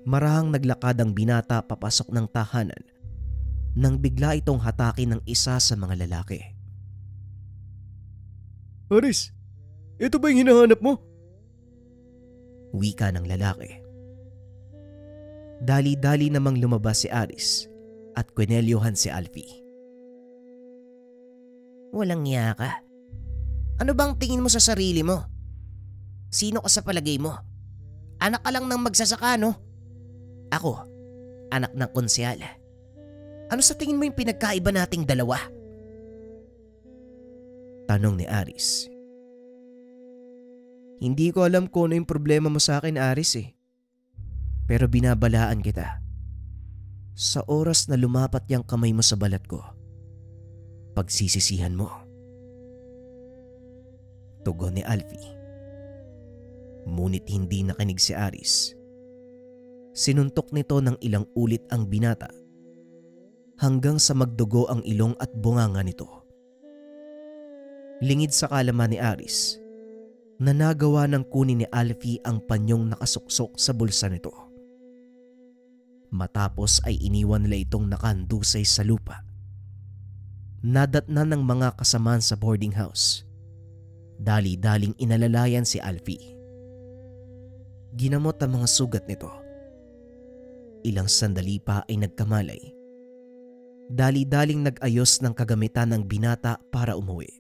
Marahang naglakad ang binata papasok ng tahanan nang bigla itong hatakin ng isa sa mga lalaki. Aris, ito ba yung hinahanap mo? Wika ng lalaki. Dali-dali namang lumabas si Aris at kwenelyohan si Alfie. Walang niya ka. Ano bang tingin mo sa sarili mo? Sino ka sa palagay mo? Anak ka lang ng magsasaka, no? Ako, anak ng konsehal. Ano sa tingin mo yung pinagkaiba nating dalawa? Tanong ni Aris. Hindi ko alam kung ano yung problema mo sa akin, Aris eh. Pero binabalaan kita. Sa oras na lumapat yung kamay mo sa balat ko, pagsisisihan mo. Tugon ni Alfie. Ngunit hindi nakinig si Aris. Sinuntok nito ng ilang ulit ang binata hanggang sa magdugo ang ilong at bunganga nito. Lingid sa kalaman ni Aris na nagawa ng kunin ni Alfie ang panyong nakasuksok sa bulsa nito. Matapos ay iniwan nila itong nakandusay sa lupa. Nadatnan ng mga kasamaan sa boarding house. Dali-daling inalalayan si Alfie. Ginamot ang mga sugat nito. Ilang sandali pa ay nagkamalay. Dali-daling nag-ayos ng kagamitan ng binata para umuwi.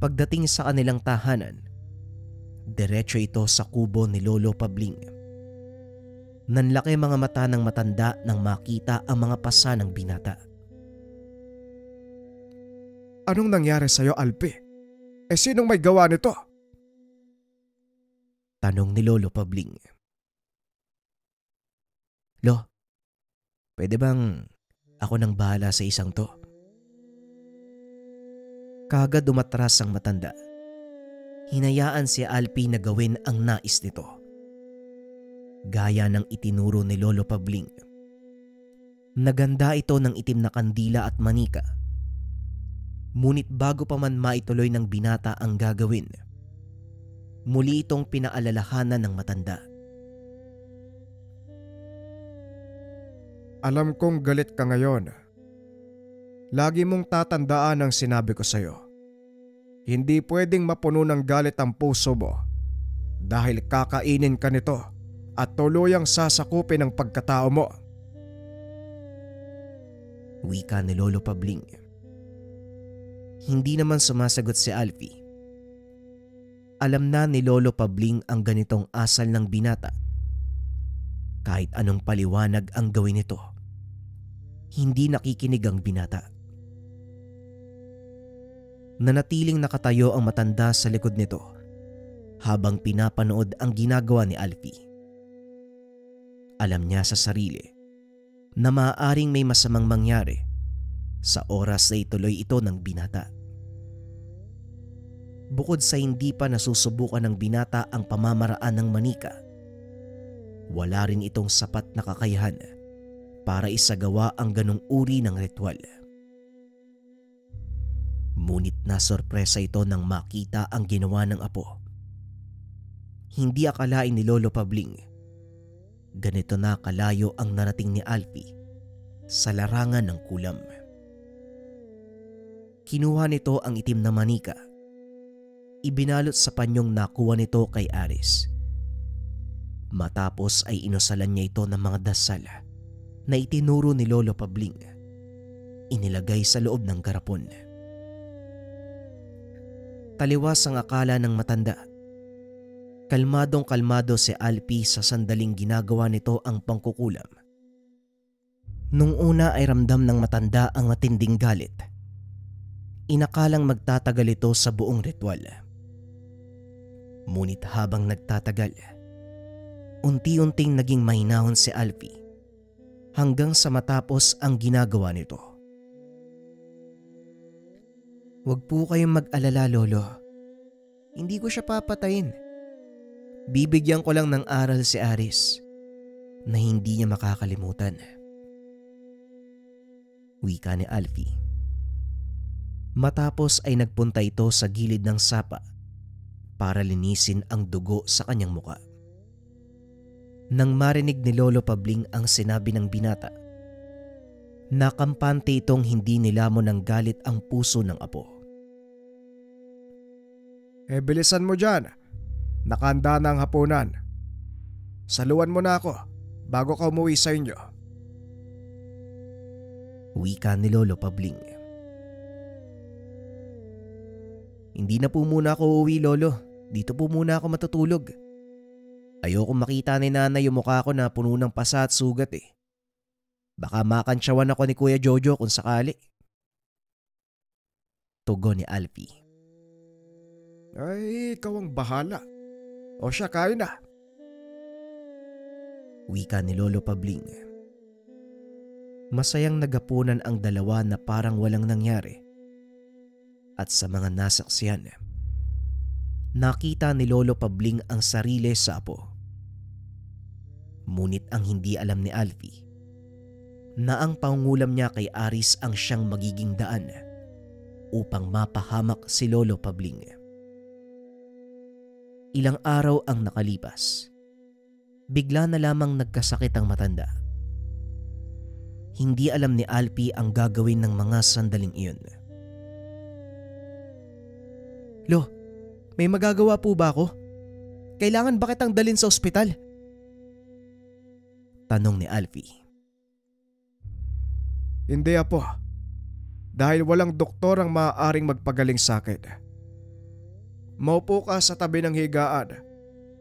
Pagdating sa kanilang tahanan, diretso ito sa kubo ni Lolo Pabling. Nanlaki mga mata ng matanda nang makita ang mga pasa ng binata. Anong nangyari sa'yo, Alfie? Sinong may gawa nito? Tanong ni Lolo Pabling. Lo, pwede bang ako nang bahala sa isang to? Kagad umatras ang matanda. Hinayaan si Alfie na gawin ang nais nito. Gaya ng itinuro ni Lolo Pabling. Naganda ito ng itim na kandila at manika. Ngunit bago pa man maituloy ng binata ang gagawin, muli itong pinaalalahanan ng matanda. Alam kong galit ka ngayon. Lagi mong tatandaan ang sinabi ko sa'yo. Hindi pwedeng mapuno ng galit ang puso mo dahil kakainin ka nito at tuluyang sasakupin ang pagkatao mo. Wika ni Lolo Pabling. Hindi naman sumasagot si Alfie. Alam na ni Lolo Pabling ang ganitong asal ng binata. Kahit anong paliwanag ang gawin nito, hindi nakikinig ang binata. Nanatiling nakatayo ang matanda sa likod nito habang pinapanood ang ginagawa ni Alfie. Alam niya sa sarili na maaaring may masamang mangyari sa oras na ituloy ito ng binata. Bukod sa hindi pa nasusubukan ng binata ang pamamaraan ng manika, wala rin itong sapat na kakayahan para isagawa ang ganong uri ng ritual. Ngunit nasorpresa ito nang makita ang ginawa ng apo. Hindi akalain ni Lolo Pabling ganito na kalayo ang narating ni Alfie sa larangan ng kulam. Kinuha nito ang itim na manika. Ibinalot sa panyong nakuha nito kay Aris. Matapos ay inusalan niya ito ng mga dasal na itinuro ni Lolo Pabling. Inilagay sa loob ng garapon. Taliwas ang akala ng matanda. Kalmadong kalmado si Alfie sa sandaling ginagawa nito ang pangkukulam. Nung una ay ramdam ng matanda ang matinding galit. Inakalang magtatagal ito sa buong ritual. Ngunit habang nagtatagal, unti-unting naging mahinahon si Alfie hanggang sa matapos ang ginagawa nito. Huwag po kayong mag-alala, Lolo. Hindi ko siya papatayin. Bibigyan ko lang ng aral si Aris na hindi niya makakalimutan. Wika ni Alfie. Matapos ay nagpunta ito sa gilid ng sapa para linisin ang dugo sa kanyang muka. Nang marinig ni Lolo Pabling ang sinabi ng binata, nakampante itong hindi nilamon ng galit ang puso ng apo. Bilisan mo dyan. Nakahanda na ang hapunan. Saluan mo na ako bago ka umuwi sa inyo. Wika ni Lolo Pabling. Hindi na po muna ako uuwi, Lolo. Dito po muna ako matutulog. Ayoko makita ni Nanay yung mukha ko na puno ng pasa at sugat eh. Baka makantsawan ako ni Kuya Jojo kung sakali. Tugon ni Alfie. Ay, ikaw ang bahala. O siya, kain na. Wika ni Lolo Pabling. Masayang nagapunan ang dalawa na parang walang nangyari. At sa mga nasaksiyan, nakita ni Lolo Pabling ang sarili sa apo. Ngunit ang hindi alam ni Alfie, na ang pangungulam niya kay Aris ang siyang magiging daan upang mapahamak si Lolo Pabling. Ilang araw ang nakalipas. Bigla na lamang nagkasakit ang matanda. Hindi alam ni Alfie ang gagawin ng mga sandaling iyon. Lo, may magagawa po ba ako? Kailangan ba kitang dalhin sa ospital? Tanong ni Alfie. Hindi, apo. Dahil walang doktor ang maaaring magpagaling sa akin. Maupo ka sa tabi ng higaan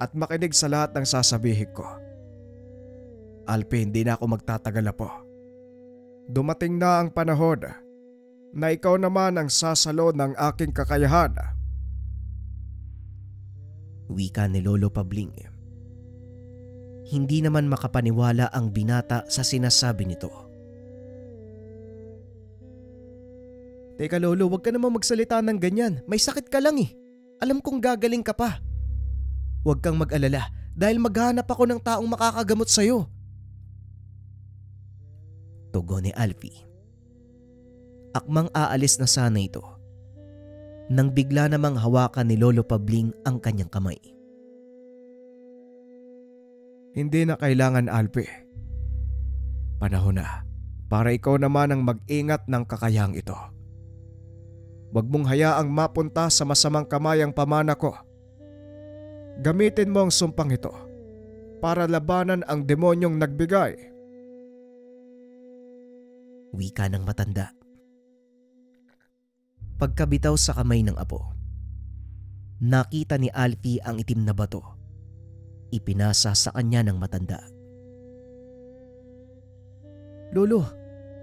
at makinig sa lahat ng sasabihin ko. Alfie, hindi na ako magtatagal, apo. Dumating na ang panahon na ikaw naman ang sasalo ng aking kakayahan. Wika ni Lolo Pabling. Hindi naman makapaniwala ang binata sa sinasabi nito. Teka Lolo, wag ka naman magsalita ng ganyan. May sakit ka lang eh. Alam kong gagaling ka pa. Huwag kang mag-alala dahil maghanap ako ng taong makakagamot sa'yo. Tugon ni Alfie. Akmang aalis na sana ito nang bigla namang hawakan ni Lolo Pabling ang kanyang kamay. Hindi na kailangan, Alfie. Panahon na para ikaw naman ang mag-ingat ng kakayahang ito. Huwag mong hayaang mapunta sa masamang kamay ang pamana ko. Gamitin mo ang sumpang ito para labanan ang demonyong nagbigay. Wika ng matanda. Pagkabitaw sa kamay ng apo, nakita ni Alfie ang itim na bato. Ipinasa sa kanya ng matanda. Lolo,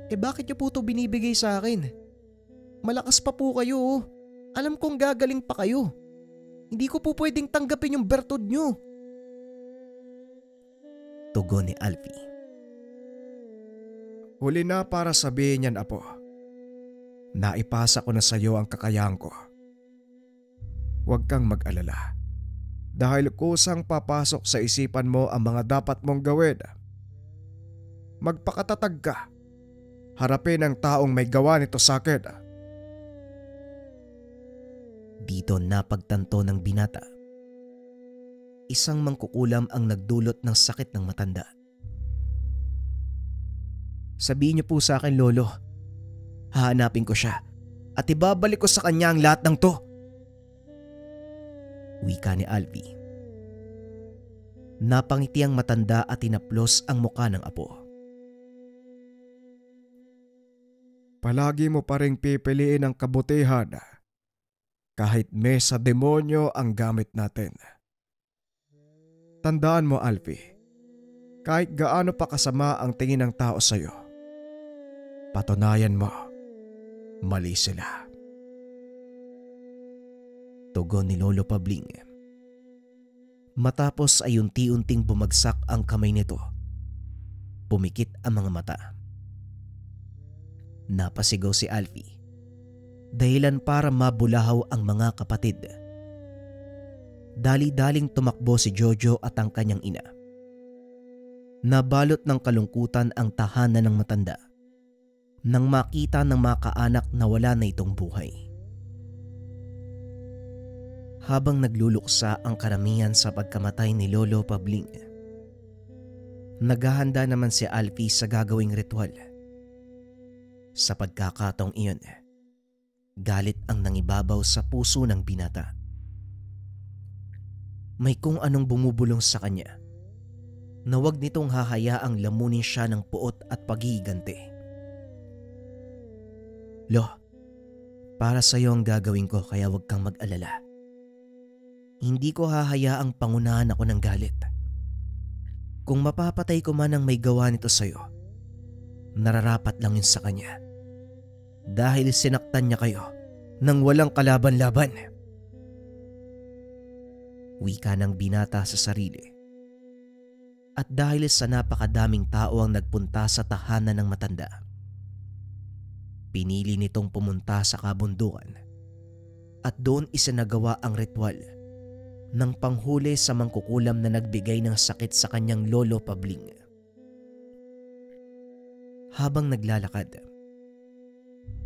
bakit niyo po ito binibigay sa akin? Malakas pa po kayo oh. Alam kong gagaling pa kayo. Hindi ko po pwedeng tanggapin yung bertod niyo. Tugon ni Alfie. Huli na para sabihin yan, apo. Naipasa ko na sa iyo ang kakayahan ko. Huwag kang mag-alala. Dahil kusang papasok sa isipan mo ang mga dapat mong gawin. Magpakatatag ka. Harapin ang taong may gawa nito sa akin. Dito napagtanto ng binata. Isang mangkukulam ang nagdulot ng sakit ng matanda. Sabihin niyo po sa akin, Lolo. Hahanapin ko siya at ibabalik ko sa kanya ang lahat ng to. Wika ni Alfie. Napangiti ang matanda at tinaplos ang muka ng apo. Palagi mo pa ring pipiliin ang kabutihan kahit may sa demonyo ang gamit natin. Tandaan mo, Alfie, kahit gaano pa kasama ang tingin ng tao sa iyo, patunayan mo, mali sila. Tugon ni Lolo Pabling. Matapos ay unti-unting bumagsak ang kamay nito, pumikit ang mga mata. Napasigaw si Alfie, dahilan para mabulahaw ang mga kapatid. Dali-daling tumakbo si Jojo at ang kanyang ina. Nabalot ng kalungkutan ang tahanan ng matanda nang makita ng mga kaanak na wala na itong buhay. Habang nagluluksa ang karamihan sa pagkamatay ni Lolo Pabling, Naghahanda naman si Alfie sa gagawing ritual. Sa pagkakataong iyon, galit ang nangibabaw sa puso ng binata. May kung anong bumubulong sa kanya na huwag nitong hahayaang lamunin siya ng puot at paghihiganti. Lo, para sa iyo ang gagawin ko kaya huwag kang mag-alala. Hindi ko hahayaang pangunahan ako ng galit. Kung mapapatay ko man ang may gawa nito sa iyo, nararapat lang yun sa kanya. Dahil sinaktan niya kayo nang walang kalaban-laban. Wika ng binata sa sarili. At dahil sa napakadaming tao ang nagpunta sa tahanan ng matanda, pinili nitong pumunta sa kabundukan at doon isinagawa ang ritual ng panghuli sa mangkukulam na nagbigay ng sakit sa kanyang lolo Pabling. Habang naglalakad,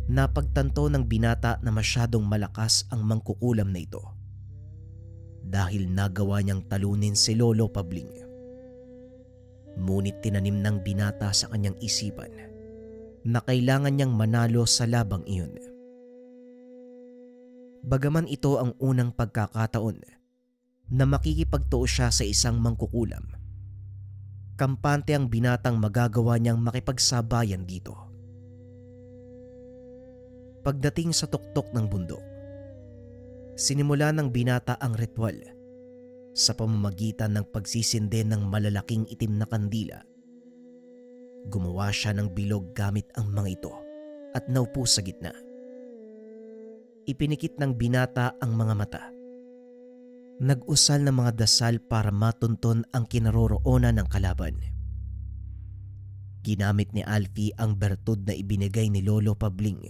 napagtanto ng binata na masyadong malakas ang mangkukulam na ito dahil nagawa niyang talunin si lolo Pabling. Ngunit tinanim ng binata sa kanyang isipan na kailangan niyang manalo sa labang iyon. Bagaman ito ang unang pagkakataon na makikipagtuo siya sa isang mangkukulam, kampante ang binatang magagawa niyang makipagsabayan dito. Pagdating sa tuktok ng bundok, sinimula ng binata ang ritual sa pamamagitan ng pagsisindi ng malalaking itim na kandila. Gumawa siya ng bilog gamit ang mga ito at naupo sa gitna. Ipinikit ng binata ang mga mata. Nag-usal ng mga dasal para matunton ang kinaroroonan ng kalaban. Ginamit ni Alfie ang bertud na ibinigay ni Lolo Pabling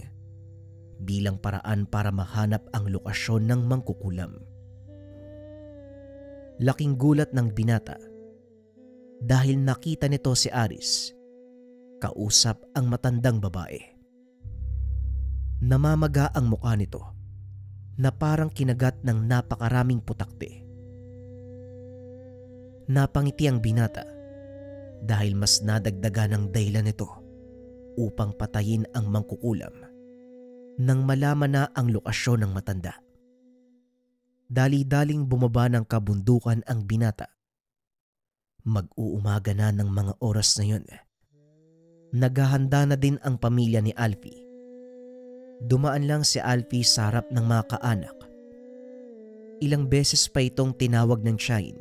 bilang paraan para mahanap ang lokasyon ng mangkukulam. Laking gulat ng binata dahil nakita nito si Aris, kausap ang matandang babae. Namamaga ang mukha nito na parang kinagat ng napakaraming putakte. Napangiti ang binata dahil mas nadagdagan ng dahilan nito upang patayin ang mangkukulam nang malaman na ang lokasyon ng matanda. Dali-daling bumaba ng kabundukan ang binata. Mag-uumaga na ng mga oras na yun. Naghahanda na din ang pamilya ni Alfie. Dumaan lang si Alfie sa harap ng mga kaanak. Ilang beses pa itong tinawag ng tiyahin,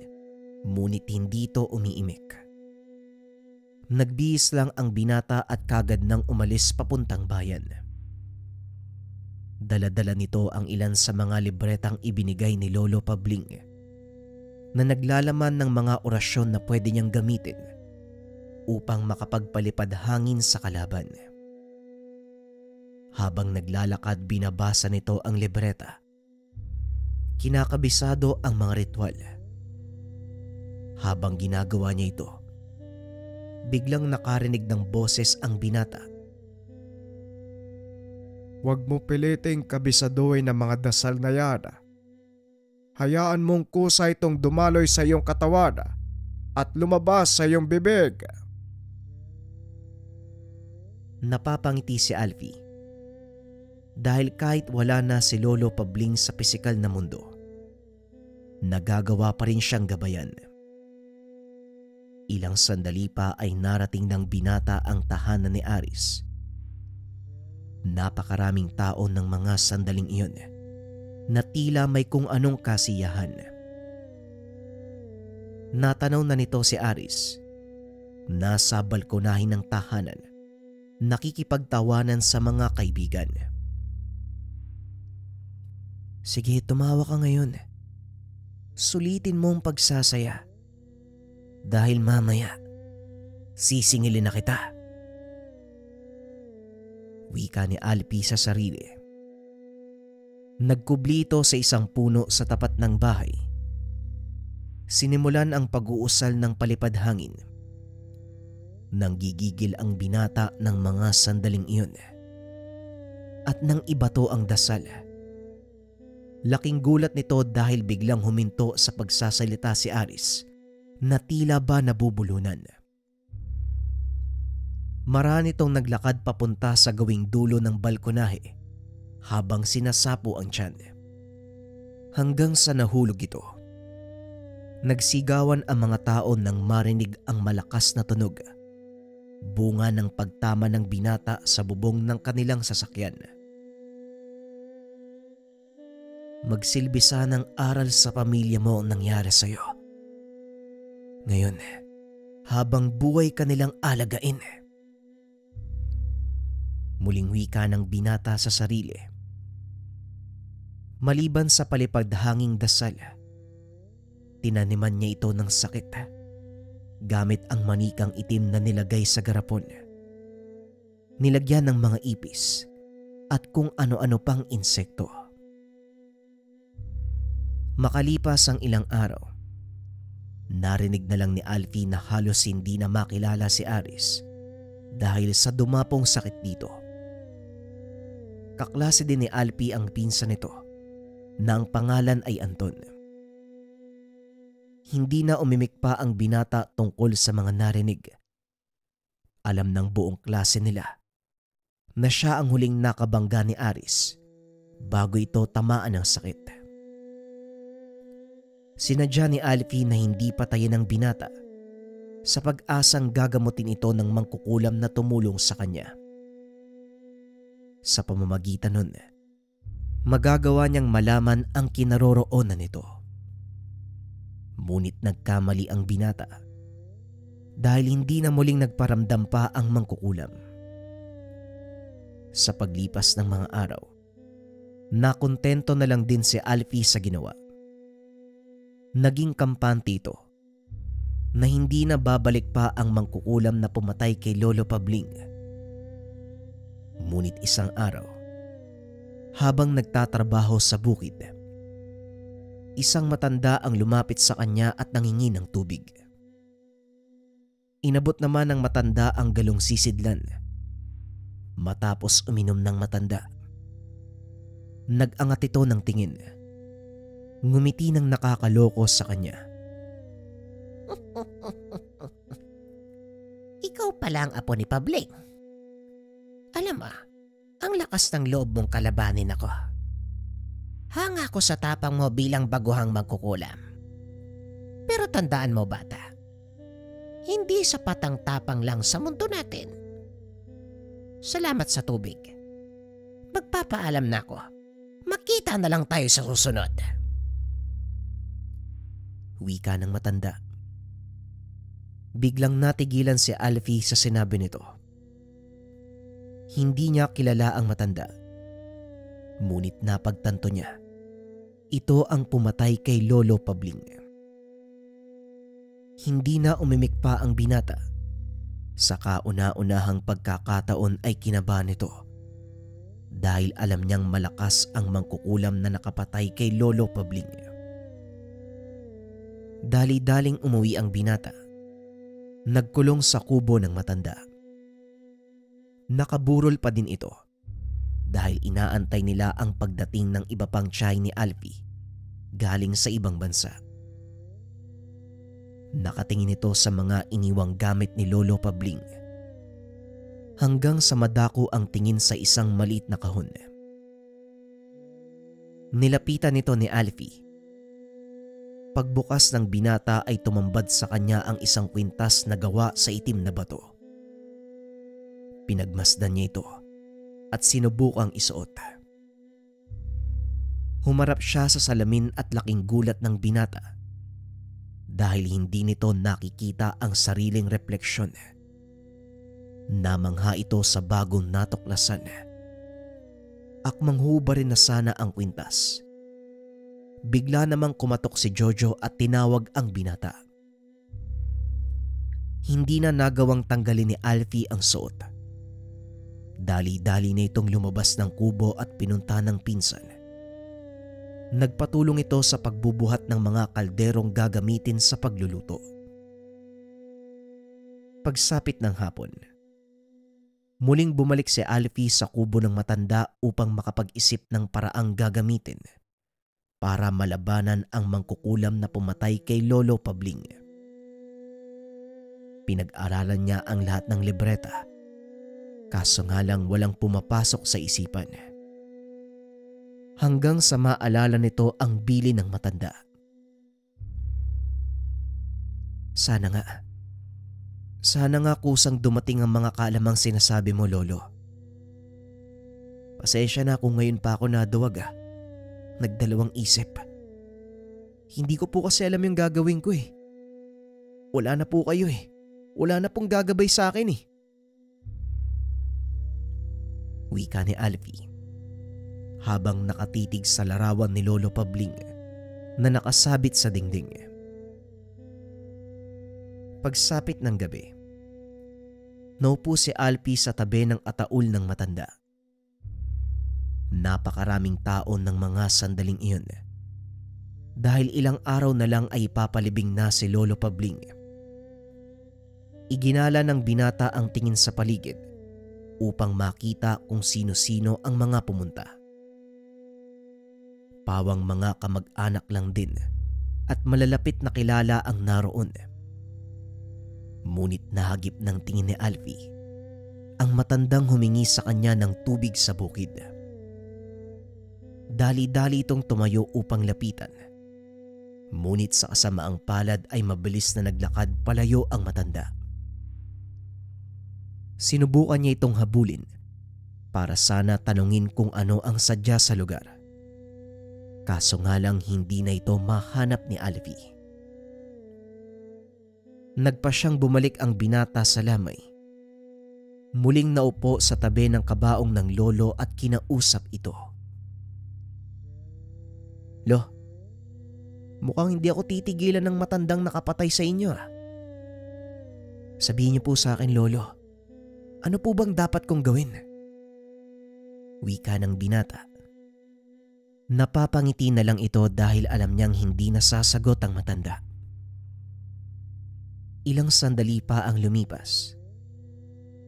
ngunit hindi ito umiimik. Nagbihis lang ang binata at kagad nang umalis papuntang bayan. Dala-dala nito ang ilan sa mga libretang ibinigay ni Lolo Pabling na naglalaman ng mga orasyon na pwede niyang gamitin upang makapagpalipad hangin sa kalaban. Habang naglalakad, binabasa nito ang libreta. Kinakabisado ang mga ritual. Habang ginagawa niya ito, biglang nakarinig ng boses ang binata. Huwag mo piliting kabisaduhin ng mga dasal na yan. Hayaan mong kusa itong dumaloy sa iyong katawan at lumabas sa iyong bibig. Napapangiti si Alfie dahil kahit wala na si Lolo Pabling sa pisikal na mundo, nagagawa pa rin siyang gabayan. Ilang sandali pa ay narating ng binata ang tahanan ni Aris. Napakaraming tao ng mga sandaling iyon na tila may kung anong kasiyahan. Natanaw na nito si Aris. Nasa balkonahin ng tahanan, nakikipagtawanan sa mga kaibigan. Sige, tumawa ka ngayon. Sulitin mo ang pagsasaya. Dahil mamaya, sisingilin na kita. Wika ni Alfie sa sarili. Nagkubli ito sa isang puno sa tapat ng bahay. Sinimulan ang pag-uusal ng palipad hangin. Nanggigigil ang binata ng mga sandaling iyon. At nang ibato ang dasal. Laking gulat nito dahil biglang huminto sa pagsasalita si Aris na tila ba nabubulunan. Marami itong naglakad papunta sa gawing dulo ng balkonahe habang sinasapo ang tiyan. Hanggang sa nahulog ito. Nagsigawan ang mga tao nang marinig ang malakas na tunog. Bunga ng pagtama ng binata sa bubong ng kanilang sasakyan. Magsilbi sanang aral sa pamilya mo ang nangyari sa iyo. Ngayon, habang buhay ka nilang alagain. Muling wika ng binata sa sarili. Maliban sa palipaghanging dasal, tinaniman niya ito ng sakit gamit ang manikang itim na nilagay sa garapon. Nilagyan ng mga ipis at kung ano-ano pang insekto. Makalipas ang ilang araw, narinig na lang ni Alfie na halos hindi na makilala si Aris dahil sa dumapong sakit dito. Kaklase din ni Alfie ang pinsan nito na ang pangalan ay Anton. Hindi na umimik pa ang binata tungkol sa mga narinig. Alam ng buong klase nila na siya ang huling nakabangga ni Aris bago ito tamaan ng sakit. Sinadya ni Alfie na hindi patayin ang binata sa pag-asang gagamutin ito ng mangkukulam na tumulong sa kanya. Sa pamamagitan nun, magagawa niyang malaman ang kinaroroonan nito. Ngunit nagkamali ang binata dahil hindi na muling nagparamdam pa ang mangkukulam. Sa paglipas ng mga araw, nakontento na lang din si Alfie sa ginawa. Naging kampante ito na hindi na babalik pa ang mangkukulam na pumatay kay Lolo Pabling. Ngunit isang araw, habang nagtatrabaho sa bukid, isang matanda ang lumapit sa kanya at nangingi ng tubig. Inabot naman ng matanda ang galong sisidlan. Matapos uminom ng matanda, nag-angat ito ng tingin. Ngumiti ng nakakaloko sa kanya. Ikaw pala ang apo ni Pabling. Alam mo, ang lakas ng loob mong kalabanin ako. Hanga ko sa tapang mo bilang baguhang magkukulam. Pero tandaan mo bata, hindi sapat ang tapang lang sa mundo natin. Salamat sa tubig. Magpapaalam na ako. Makita na lang tayo sa susunod. Wika ng matanda. Biglang natigilan si Alfie sa sinabi nito. Hindi niya kilala ang matanda. Ngunit napagtanto niya, ito ang pumatay kay Lolo Pabling. Hindi na umimik pa ang binata. Sa kauna-unahang pagkakataon ay kinabahan ito dahil alam niyang malakas ang mangkukulam na nakapatay kay Lolo Pabling. Dali-daling umuwi ang binata. Nagkulong sa kubo ng matanda. Nakaburol pa din ito dahil inaantay nila ang pagdating ng iba pang tiyay ni Alfie galing sa ibang bansa. Nakatingin ito sa mga iniwang gamit ni Lolo Pabling hanggang sa madako ang tingin sa isang maliit na kahon. Nilapitan nito ni Alfie. Pagbukas ng binata ay tumambad sa kanya ang isang kwintas na gawa sa itim na bato. Pinagmasdan niya ito at sinubukang isuot. Humarap siya sa salamin at laking gulat ng binata dahil hindi nito nakikita ang sariling refleksyon. Namangha ito sa bagong natuklasan. Akmang hubarin na sana ang kwintas. Bigla namang kumatok si Jojo at tinawag ang binata. Hindi na nagawang tanggalin ni Alfie ang suot. Dali-dali na itong lumabas ng kubo at pinunta ng pinsan. Nagpatulong ito sa pagbubuhat ng mga kalderong gagamitin sa pagluluto. Pagsapit ng hapon, muling bumalik si Alfie sa kubo ng matanda upang makapag-isip ng paraang gagamitin para malabanan ang mangkukulam na pumatay kay Lolo Pabling. Pinag-aralan niya ang lahat ng libreta Kaso nga lang walang pumapasok sa isipan. Hanggang sa maalala nito ang bili ng matanda. Sana nga kusang dumating ang mga kaalamang sinasabi mo, Lolo. Pasensya na kung ngayon pa ako naduwag. Nagdalawang isip. Hindi ko po kasi alam yung gagawin ko eh. Wala na po kayo eh. Wala na pong gagabay sa akin eh. Wika ni Alfie habang nakatitig sa larawan ni Lolo Pabling na nakasabit sa dingding. Pagsapit ng gabi, naupo si Alfie sa tabi ng ataul ng matanda. Napakaraming tao ng mga sandaling iyon dahil ilang araw na lang ay papalibing na si Lolo Pabling. Iginala ng binata ang tingin sa paligid upang makita kung sino-sino ang mga pumunta. Pawang mga kamag-anak lang din at malalapit na kilala ang naroon. Ngunit nahagip ng tingin ni Alfie ang matandang humingi sa kanya ng tubig sa bukid. Dali-dali itong tumayo upang lapitan. Ngunit sa kasamaang palad ay mabilis na naglakad palayo ang matanda. Sinubukan niya itong habulin para sana tanungin kung ano ang sadya sa lugar. Kaso nga lang hindi na ito mahanap ni Alfie. Nagpa siyang bumalik ang binata sa lamay. Muling naupo sa tabi ng kabaong ng lolo at kinausap ito. Lo, mukhang hindi ako titigilan ng matandang nakapatay sa inyo. Sabihin niyo po sa akin, Lolo, ano po bang dapat kong gawin? Wika ng binata. Napapangiti na lang ito dahil alam niyang hindi nasasagot ang matanda. Ilang sandali pa ang lumipas.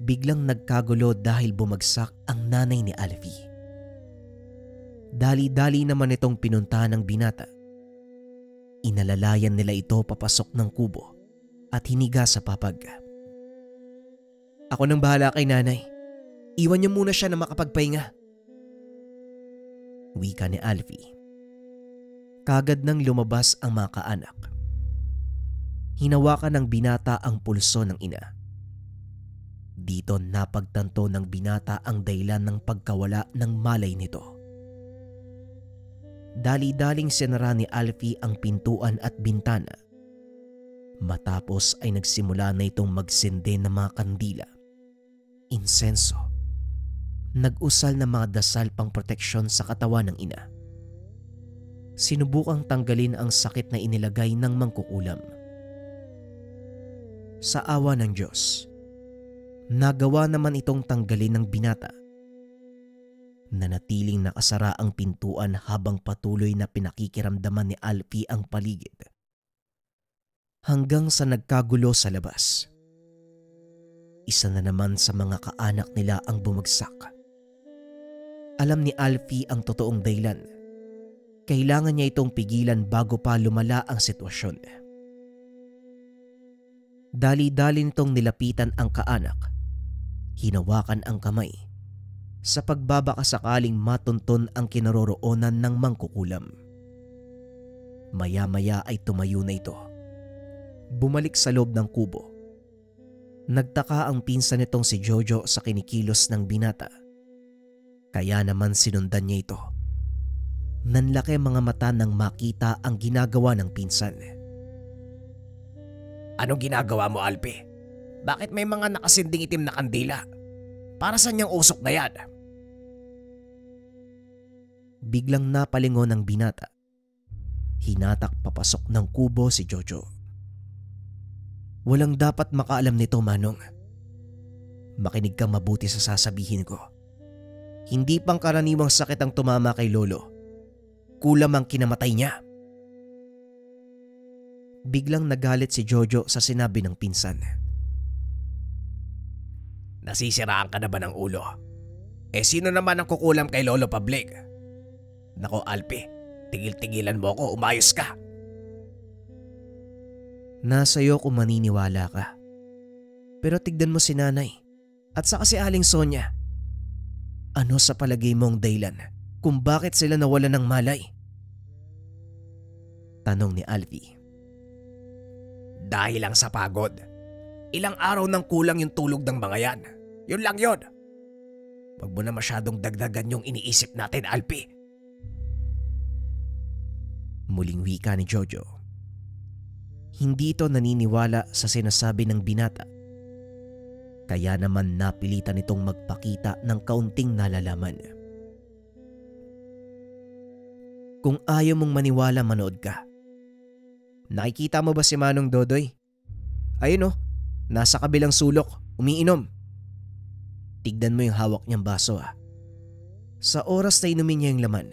Biglang nagkagulo dahil bumagsak ang nanay ni Alfie. Dali-dali naman itong pinuntahan ng binata. Inalalayan nila ito papasok ng kubo at hiniga sa papag. Ako nang bahala kay nanay. Iwan niyo muna siya na makapagpahinga. Wika ni Alfie. Kagad nang lumabas ang mga kaanak. Hinawakan ng binata ang pulso ng ina. Dito napagtanto ng binata ang dahilan ng pagkawala ng malay nito. Dali-daling sinara ni Alfie ang pintuan at bintana. Matapos ay nagsimula na itong magsindi ng mga kandila, insenso. Nag-usal ng mga dasal pang proteksyon sa katawan ng ina. Sinubukang tanggalin ang sakit na inilagay ng mangkukulam. Sa awa ng Diyos, nagawa naman itong tanggalin ng binata. Nanatiling nakasara ang pintuan habang patuloy na pinakikiramdaman ni Alfie ang paligid. Hanggang sa nagkagulo sa labas. Isa na naman sa mga kaanak nila ang bumagsak. Alam ni Alfie ang totoong dahilan. Kailangan niya itong pigilan bago pa lumala ang sitwasyon. Dali-dali nitong nilapitan ang kaanak. Hinawakan ang kamay sa pagbabaka sakaling matunton ang kinaroroonan ng mangkukulam. Maya-maya ay tumayo na ito. Bumalik sa loob ng kubo. Nagtaka ang pinsan nitong si Jojo sa kinikilos ng binata. Kaya naman sinundan niya ito. Nanlaki mga mata nang makita ang ginagawa ng pinsan. Anong ginagawa mo, Alfie? Bakit may mga nakasinding itim na kandila? Para saan niyang usok na yan? Biglang napalingon ang binata. Hinatak papasok ng kubo si Jojo. Walang dapat makaalam nito, Manong. Makinig kang mabuti sa sasabihin ko. Hindi pangkaraniwang sakit ang tumama kay Lolo. Kulam ang kinamatay niya. Biglang nagalit si Jojo sa sinabi ng pinsan. Nasisiraan ka na ba ng ulo? Sino naman ang kukulam kay Lolo Pabling? Nako, Alfie, tigil-tigilan mo ako, umayos ka. Nasa iyo kung maniniwala ka. Pero tignan mo si nanay. At saka si Aling Sonia, ano sa palagay mong dahilan kung bakit sila nawalan ng malay? Tanong ni Alfie. Dahil lang sa pagod. Ilang araw nang kulang yung tulog ng mga yan. Yun lang yun. Huwag mo na masyadong dagdagan yung iniisip natin, Alfie. Muling wika ni Jojo. Hindi ito naniniwala sa sinasabi ng binata. Kaya naman napilitan itong magpakita ng kaunting nalalaman. Kung ayaw mong maniwala, manood ka. Nakikita mo ba si Manong Dodoy? Ayun oh, nasa kabilang sulok, umiinom. Tignan mo yung hawak niyang baso ah. Sa oras na inumin niya yung laman,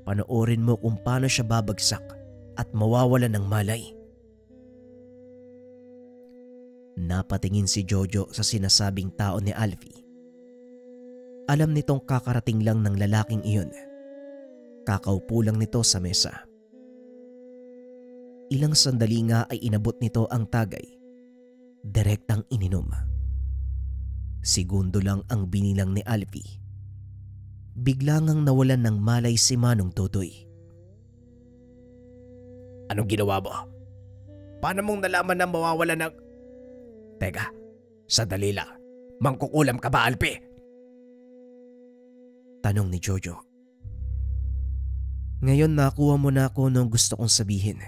panoorin mo kung paano siya babagsak at mawawala ng malay. Napatingin si Jojo sa sinasabing tao ni Alfie. Alam nitong kakarating lang ng lalaking iyon. Kakaupo lang nito sa mesa. Ilang sandali nga ay inabot nito ang tagay. Direktang ininom. Segundo lang ang binilang ni Alfie. Bigla ngang nawalan ng malay si Manong Dodoy. Anong ginawa mo? Paano mong nalaman na mawawala ng... Teka, sandali lang. Mangkukulam ka ba, Alfie? Tanong ni Jojo. Ngayon nakuha mo na ako nung gusto kong sabihin.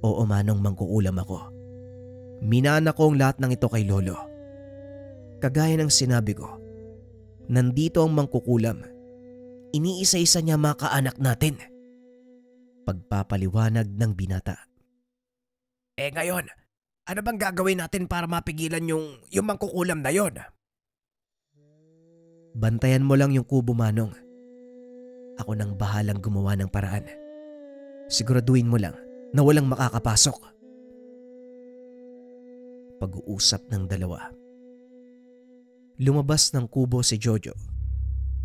Oo Manong, mangkukulam ako. Minana ko ang lahat ng ito kay Lolo. Kagaya ng sinabi ko, nandito ang mangkukulam. Iniisa-isa niya mga kaanak natin. Pagpapaliwanag ng binata. Ngayon, ano bang gagawin natin para mapigilan yung mangkukulam na yon? Bantayan mo lang yung kubo, Manong. Ako nang bahalang gumawa ng paraan. Siguraduhin mo lang na walang makakapasok. Pag-uusap ng dalawa. Lumabas ng kubo si Jojo.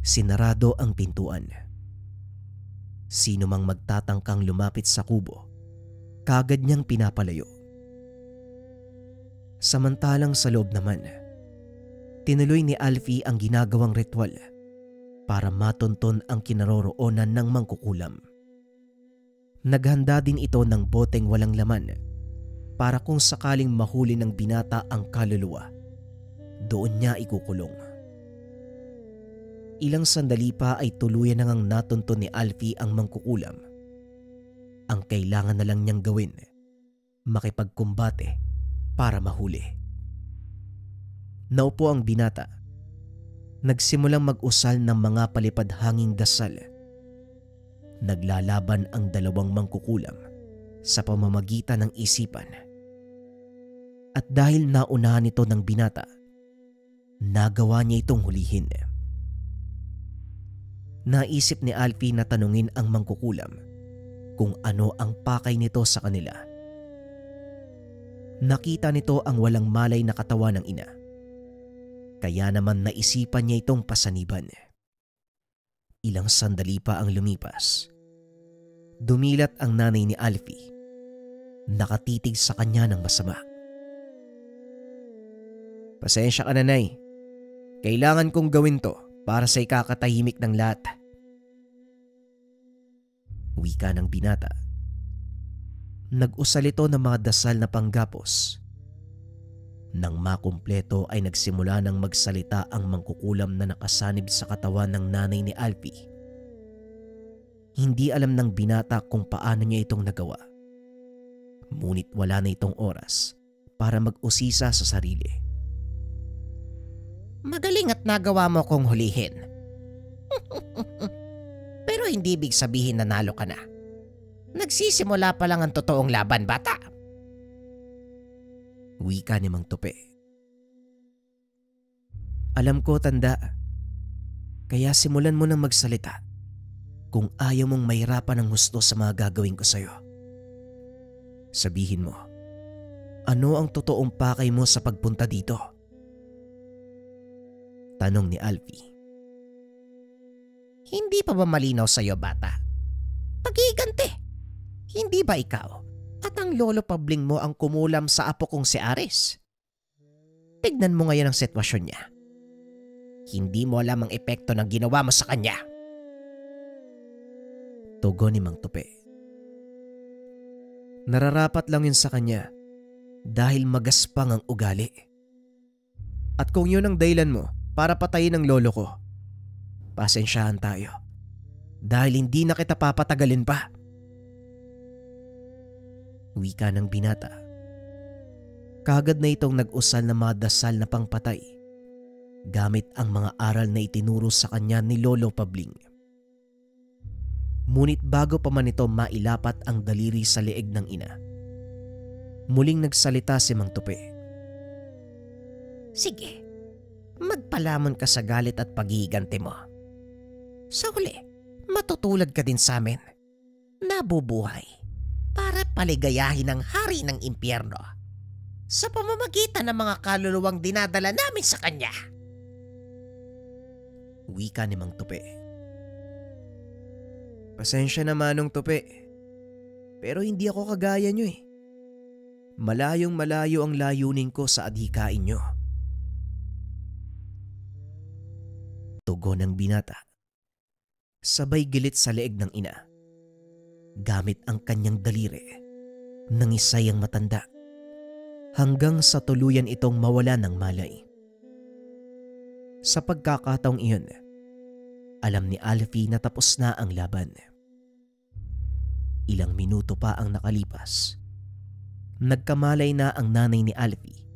Sinarado ang pintuan. Sino mang magtatangkang lumapit sa kubo, kagad niyang pinapalayo. Samantalang sa loob naman, tinuloy ni Alfie ang ginagawang ritual para matunton ang kinaroroonan ng mangkukulam. Naghanda din ito ng boteng walang laman para kung sakaling mahuli ng binata ang kaluluwa, doon niya ikukulong. Ilang sandali pa ay tuluyan na ngang natunton ni Alfie ang mangkukulam. Ang kailangan na lang niyang gawin, makipagkumbate para mahuli. Naupo ang binata. Nagsimulang mag-usal ng mga palipad-hanging dasal. Naglalaban ang dalawang mangkukulam sa pamamagitan ng isipan. At dahil naunahan ito ng binata, nagawa niya itong hulihin. Naisip ni Alfie na tanungin ang mangkukulam kung ano ang pakay nito sa kanila. Nakita nito ang walang malay na katawan ng ina. Kaya naman naisipan niya itong pasaniban. Ilang sandali pa ang lumipas. Dumilat ang nanay ni Alfie. Nakatitig sa kanya ng masama. Pasensya ka, nanay. Kailangan kong gawin to para sa ikakatahimik ng lahat. Wika ng binata. Nag-usal ito ng mga dasal na panggapos. Nang makumpleto ay nagsimula ng magsalita ang mangkukulam na nakasanib sa katawan ng nanay ni Alfie. Hindi alam ng binata kung paano niya itong nagawa. Ngunit wala na itong oras para mag-usisa sa sarili. Magaling at nagawa mo kong hulihin. Pero hindi ibig sabihin na nalo ka na. Nagsisimula pa lang ang totoong laban, bata. Wika ni Mang Tupi. Alam ko, tanda. Kaya simulan mo nang magsalita kung ayaw mong mahirapan ng husto sa mga gagawin ko sa'yo. Sabihin mo, ano ang totoong pakay mo sa pagpunta dito? Tanong ni Alfie. Hindi pa ba malinaw sa'yo, bata? Pag-iigante. Hindi ba ikaw at ang lolo pabling mo ang kumulam sa apo kong si Aris? Tignan mo ngayon ang sitwasyon niya. Hindi mo alam ang epekto ng ginawa mo sa kanya. Tugon ni Mang Tupi. Nararapat lang yun sa kanya dahil magaspang ang ugali. At kung yun ang dahilan mo para patayin ang lolo ko, pasensyahan tayo dahil hindi na kita papatagalin pa. Wika ng binata. Kagad na itong nag-usal na mga dasal na pangpatay gamit ang mga aral na itinuro sa kanya ni Lolo Pabling. Ngunit bago pa man ito mailapat ang daliri sa leeg ng ina, muling nagsalita si Mang Tupi. Sige, magpalamon ka sa galit at paghihiganti mo. Sa huli, matutulad ka din sa amin. Nabubuhay para paligayahin ang hari ng impyerno sa pamamagitan ng mga kaluluwang dinadala namin sa kanya. Wika ni Mang Tupi. Pasensya na Manong Tupi, pero hindi ako kagaya nyo eh. Malayong malayo ang layunin ko sa adhikain nyo. Tugon ng binata. Sabay gilit sa leeg ng ina. Gamit ang kanyang daliri, nangisay ang matanda hanggang sa tuluyan itong mawala ng malay. Sa pagkakataong iyon, alam ni Alfie na tapos na ang laban. Ilang minuto pa ang nakalipas. Nagkamalay na ang nanay ni Alfie.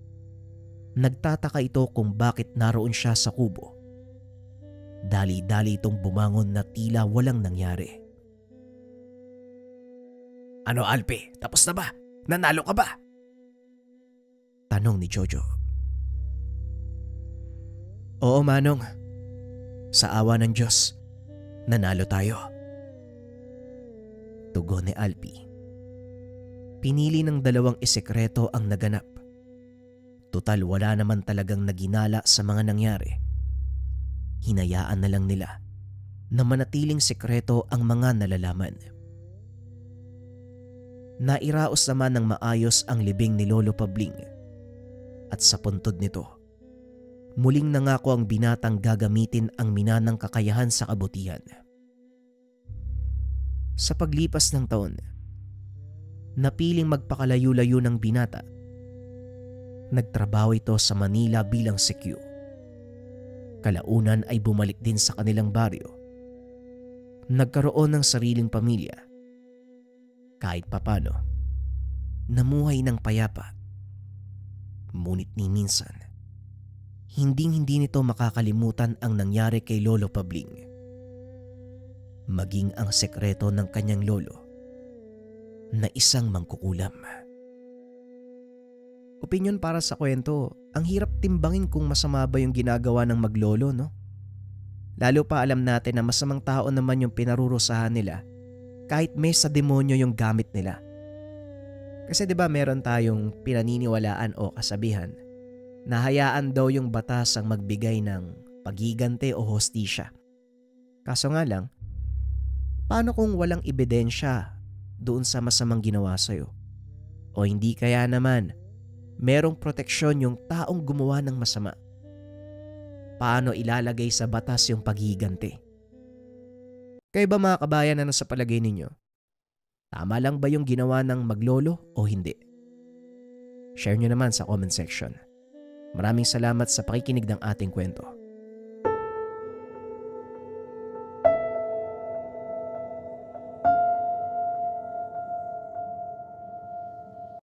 Nagtataka ito kung bakit naroon siya sa kubo. Dali-dali itong bumangon na tila walang nangyari. Ano Alfie, tapos na ba? Nanalo ka ba? Tanong ni Jojo. Oo Manong, sa awa ng Diyos, nanalo tayo. Tugon ni Alfie. Pinili ng dalawang isekreto ang naganap. Tutal wala naman talagang naginala sa mga nangyari. Hinayaan na lang nila na manatiling sekreto ang mga nalalaman. Nairaos naman ng maayos ang libing ni Lolo Pabling. At sa puntod nito, muling nangako ang binatang gagamitin ang minanang kakayahan sa kabutihan. Sa paglipas ng taon, napiling magpakalayo-layo ng binata. Nagtrabaho ito sa Manila bilang CQ. Kalaunan ay bumalik din sa kanilang baryo. Nagkaroon ng sariling pamilya. Kahit papano, namuhay ng payapa. Ngunit ni minsan, hindi nito makakalimutan ang nangyari kay Lolo Pabling. Maging ang sekreto ng kanyang lolo na isang mangkukulam. Opinyon para sa kwento, ang hirap timbangin kung masama ba yung ginagawa ng maglolo, no? Lalo pa alam natin na masamang tao naman yung pinarurusahan nila kahit may sa demonyo yung gamit nila. Kasi 'di ba meron tayong pinaniniwalaan o kasabihan na hayaan daw yung batas ang magbigay ng paghiganti o hostisya. Kaso nga lang, paano kung walang ebidensya doon sa masamang ginawa sa'yo? O hindi kaya naman merong proteksyon yung taong gumawa ng masama? Paano ilalagay sa batas yung paghiganti? Kayo ba mga kabayan, ano sa palagay ninyo? Tama lang ba yung ginawa ng maglolo o hindi? Share nyo naman sa comment section. Maraming salamat sa pakikinig ng ating kwento.